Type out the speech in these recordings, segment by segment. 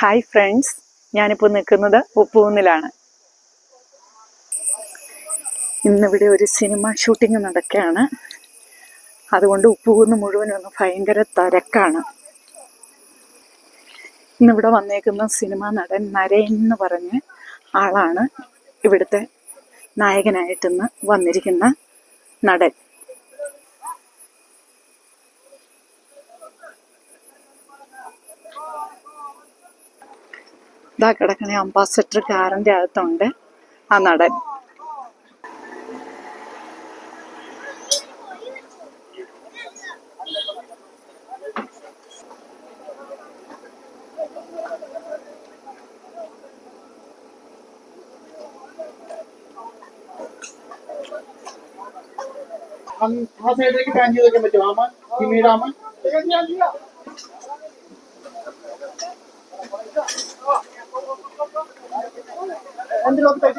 Hi friends, ഞാനിപ്പോൾ നിൽക്കുന്നത് ഉപ്പുകുന്നിലാണ്. ഇന്നിവിടെ ഒരു സിനിമ ഷൂട്ടിംഗ് നടക്കുകയാണ്. അതുകൊണ്ട് ഉപ്പുകുന്ന് മുഴുവനും ഭയങ്കര തിരക്കാണ്. ഇന്നിവിടെ വന്നേക്കുന്ന സിനിമാ നടൻ നരേൻ എന്ന് പറഞ്ഞ ആളാണ് ഇവിടുത്തെ നായകനായിട്ടിന്ന് വന്നിരിക്കുന്ന നടൻ. ഇതാ കിടക്കണ അംബാസഡർ കാറിൻ്റെ അകത്തുണ്ട് ആ നടൻ. ആ സൈഡിലേക്ക് പാൻ ചെയ്ത് വെക്കാൻ പറ്റുമോ? ആമ പിന്നീട് ആമ എന്തിലൊക്കെ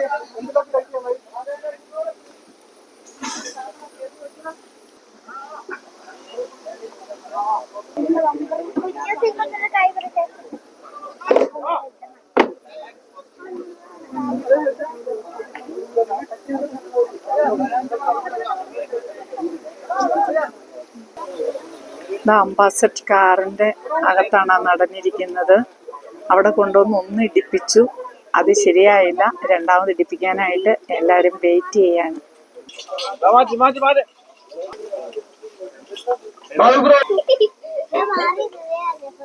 അംബാസഡർ കാറിൻ്റെ അകത്താണ് നടന്നിരിക്കുന്നത്. അവിടെ കൊണ്ടുവന്ന് ഒന്ന് ഇടിപ്പിച്ചു, അത് ശരിയായില്ല. രണ്ടാമത് ഇടിപ്പിക്കാനായിട്ട് എല്ലാവരും വെയിറ്റ് ചെയ്യാണ്.